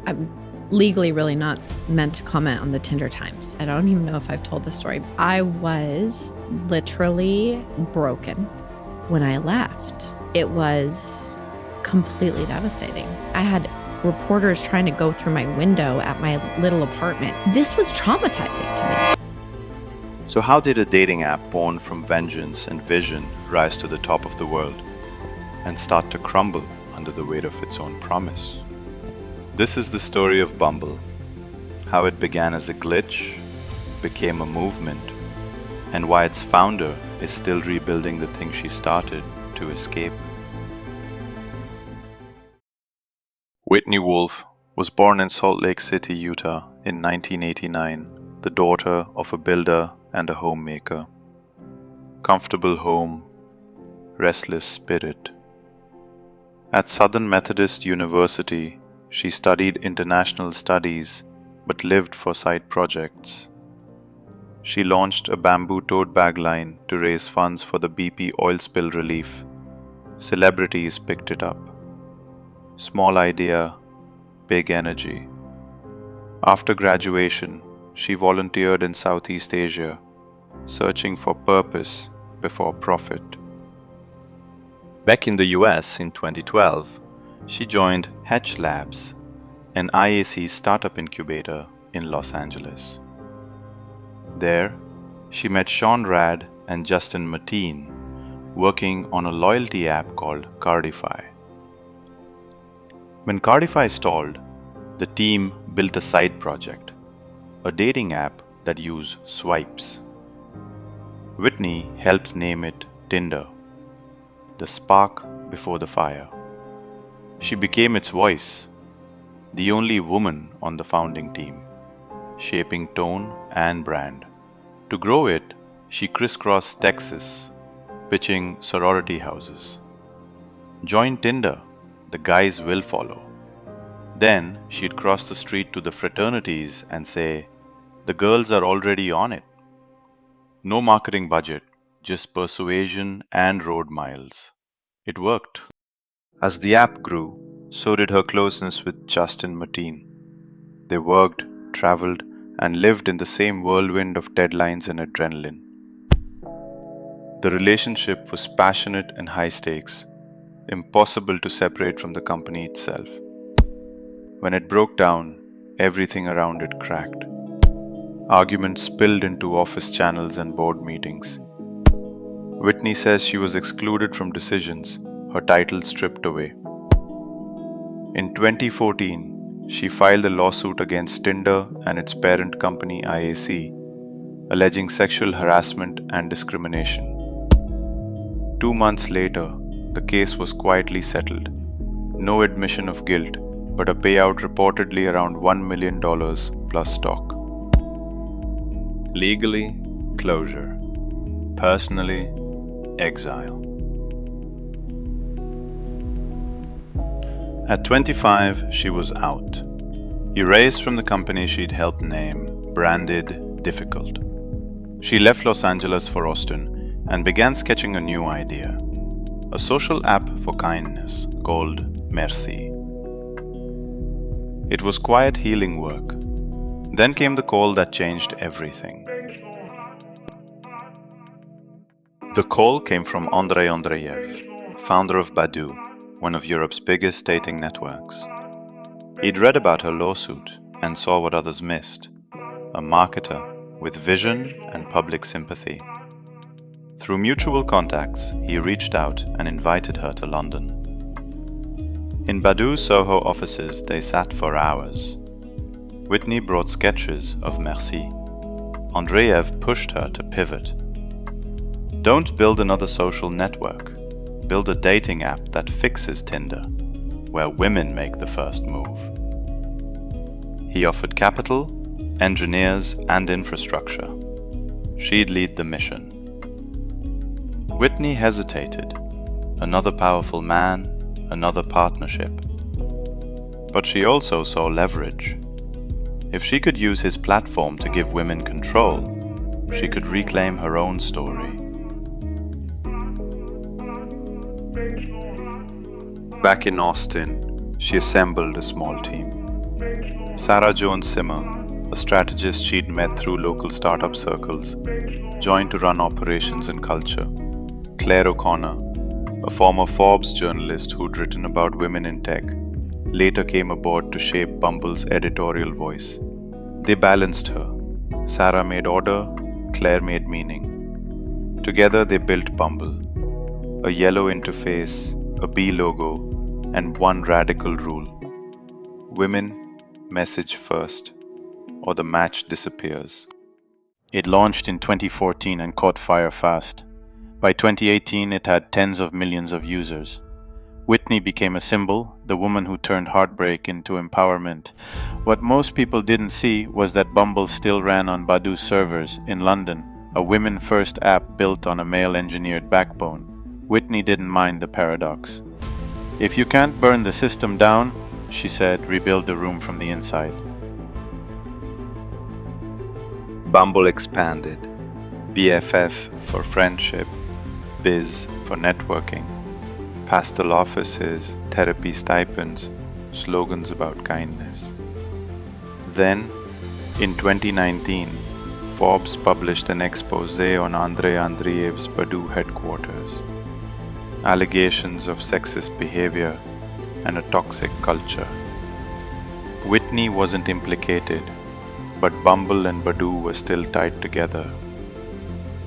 I'm legally really not meant to comment on the Tinder times. I don't even know if I've told the story. I was literally broken when I left. It was completely devastating. I had reporters trying to go through my window at my little apartment. This was traumatizing to me. So how did a dating app born from vengeance and vision rise to the top of the world and start to crumble under the weight of its own promise? This is the story of Bumble, how it began as a glitch, became a movement, and why its founder is still rebuilding the thing she started to escape. Whitney Wolfe was born in Salt Lake City, Utah in 1989, the daughter of a builder and a homemaker. Comfortable home, restless spirit. At Southern Methodist University, she studied international studies but lived for side projects. She launched a bamboo tote bag line to raise funds for the BP oil spill relief. Celebrities picked it up. Small idea, big energy. After graduation, she volunteered in Southeast Asia, searching for purpose before profit. Back in the US in 2012, she joined Hatch Labs, an IAC startup incubator in Los Angeles. There, she met Sean Rad and Justin Mateen, working on a loyalty app called Cardify. When Cardify stalled, the team built a side project, a dating app that used swipes. Whitney helped name it Tinder, the spark before the fire. She became its voice, the only woman on the founding team, shaping tone and brand. To grow it, she crisscrossed Texas, pitching sorority houses. Join Tinder, the guys will follow. Then she'd cross the street to the fraternities and say, the girls are already on it. No marketing budget, just persuasion and road miles. It worked. As the app grew, so did her closeness with Justin Mateen. They worked, traveled, and lived in the same whirlwind of deadlines and adrenaline. The relationship was passionate and high stakes, impossible to separate from the company itself. When it broke down, everything around it cracked. Arguments spilled into office channels and board meetings. Whitney says she was excluded from decisions, her title stripped away. In 2014, she filed a lawsuit against Tinder and its parent company IAC, alleging sexual harassment and discrimination. 2 months later, the case was quietly settled. No admission of guilt, but a payout reportedly around $1 million plus stock. Legally, closure. Personally, exile. At 25, she was out. Erased from the company she'd helped name, branded difficult. She left Los Angeles for Austin and began sketching a new idea. A social app for kindness called Merci. It was quiet healing work. Then came the call that changed everything. The call came from Andrei Andreev, founder of Badoo, one of Europe's biggest dating networks. He'd read about her lawsuit and saw what others missed, a marketer with vision and public sympathy. Through mutual contacts, he reached out and invited her to London. In Badoo's Soho offices, they sat for hours. Whitney brought sketches of Merci. Andreev pushed her to pivot. Don't build another social network. Build a dating app that fixes Tinder, where women make the first move. He offered capital, engineers, and infrastructure. She'd lead the mission. Whitney hesitated. Another powerful man, another partnership. But she also saw leverage. If she could use his platform to give women control, she could reclaim her own story. Back in Austin, she assembled a small team. Sarah Jones Simmer, a strategist she'd met through local startup circles, joined to run operations and culture. Claire O'Connor, a former Forbes journalist who'd written about women in tech, later came aboard to shape Bumble's editorial voice. They balanced her. Sarah made order, Claire made meaning. Together they built Bumble, a yellow interface, a B logo, and one radical rule: women message first, or the match disappears. It launched in 2014 and caught fire fast. By 2018, it had tens of millions of users. Whitney became a symbol, the woman who turned heartbreak into empowerment. What most people didn't see was that Bumble still ran on Badoo's servers in London, a women-first app built on a male-engineered backbone. Whitney didn't mind the paradox. "If you can't burn the system down," she said, "rebuild the room from the inside." Bumble expanded. BFF for friendship, Biz for networking, pastel offices, therapy stipends, slogans about kindness. Then, in 2019, Forbes published an expose on Andrei Andreev's Badoo headquarters. Allegations of sexist behavior and a toxic culture. Whitney wasn't implicated, but Bumble and Badoo were still tied together.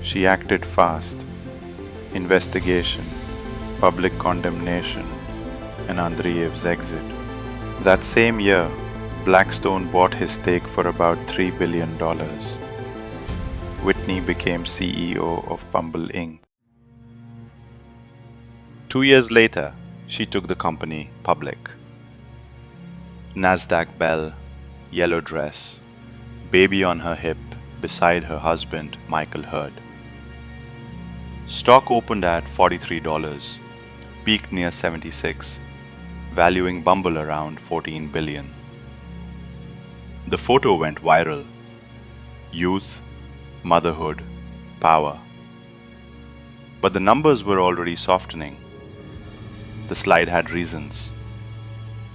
She acted fast. Investigation, public condemnation, and Andreev's exit. That same year, Blackstone bought his stake for about $3 billion. Whitney became CEO of Bumble Inc. 2 years later, she took the company public. Nasdaq bell, yellow dress, baby on her hip beside her husband, Michael Herd. Stock opened at $43, peaked near 76, valuing Bumble around $14 billion. The photo went viral. Youth, motherhood, power. But the numbers were already softening. The slide had reasons.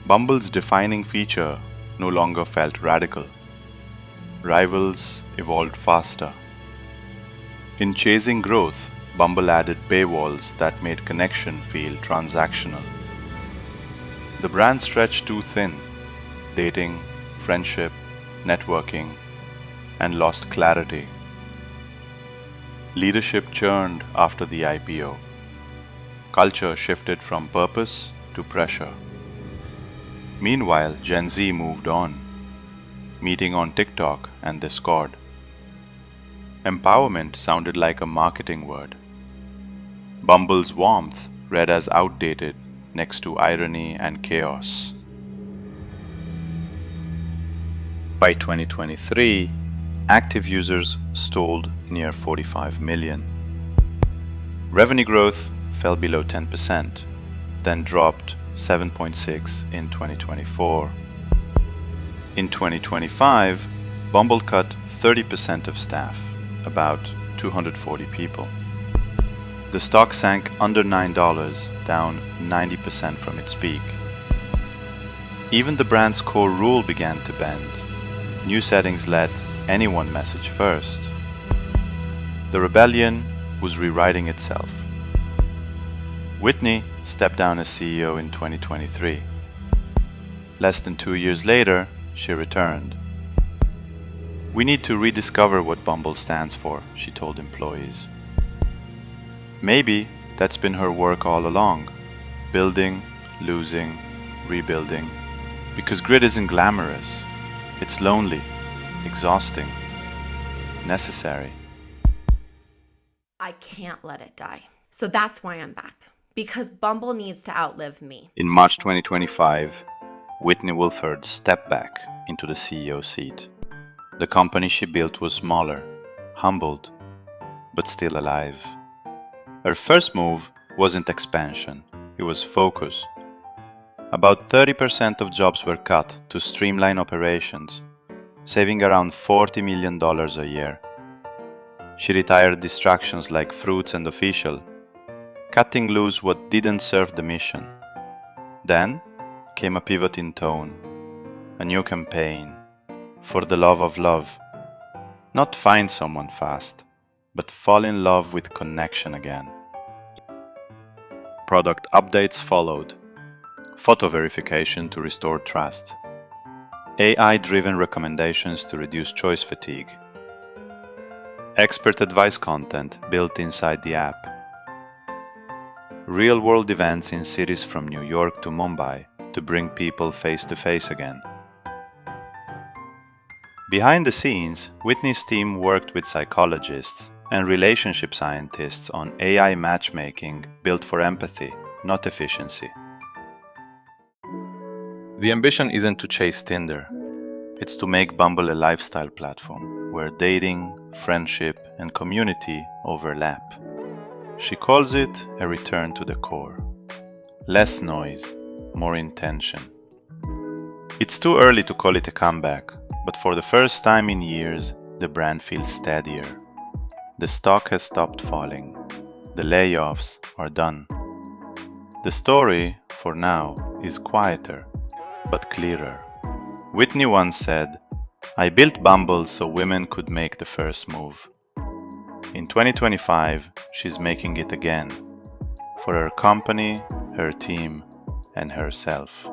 Bumble's defining feature no longer felt radical. Rivals evolved faster. In chasing growth, Bumble added paywalls that made connection feel transactional. The brand stretched too thin, dating, friendship, networking, and lost clarity. Leadership churned after the IPO. Culture shifted from purpose to pressure. Meanwhile, Gen Z moved on, meeting on TikTok and Discord. Empowerment sounded like a marketing word. Bumble's warmth read as outdated next to irony and chaos. By 2023, active users stalled near 45 million. Revenue growth fell below 10%, then dropped 7.6% in 2024. In 2025, Bumble cut 30% of staff, about 240 people. The stock sank under $9, down 90% from its peak. Even the brand's core rule began to bend. New settings let anyone message first. The rebellion was rewriting itself. Whitney stepped down as CEO in 2023. Less than 2 years later, she returned. "We need to rediscover what Bumble stands for," she told employees. Maybe that's been her work all along, building, losing, rebuilding, because grit isn't glamorous. It's lonely, exhausting, necessary. I can't let it die. So that's why I'm back, because Bumble needs to outlive me. In March 2025, Whitney Wolfe Herd stepped back into the CEO seat. The company she built was smaller, humbled, but still alive. Her first move wasn't expansion, it was focus. About 30% of jobs were cut to streamline operations, saving around $40 million a year. She retired distractions like fruits and official, cutting loose what didn't serve the mission. Then came a pivot in tone. a new campaign, for the love of love. Not find someone fast, but fall in love with connection again. Product updates followed. Photo verification to restore trust. AI-driven recommendations to reduce choice fatigue. Expert advice content built inside the app. Real-world events in cities from New York to Mumbai to bring people face-to-face again. Behind the scenes, Whitney's team worked with psychologists and relationship scientists on AI matchmaking built for empathy, not efficiency. The ambition isn't to chase Tinder. It's to make Bumble a lifestyle platform where dating, friendship, and community overlap. She calls it a return to the core. Less noise, more intention. It's too early to call it a comeback, but for the first time in years, the brand feels steadier. The stock has stopped falling. The layoffs are done. The story, for now, is quieter, but clearer. Whitney once said, "I built Bumble so women could make the first move." In 2025, she's making it again, for her company, her team, and herself.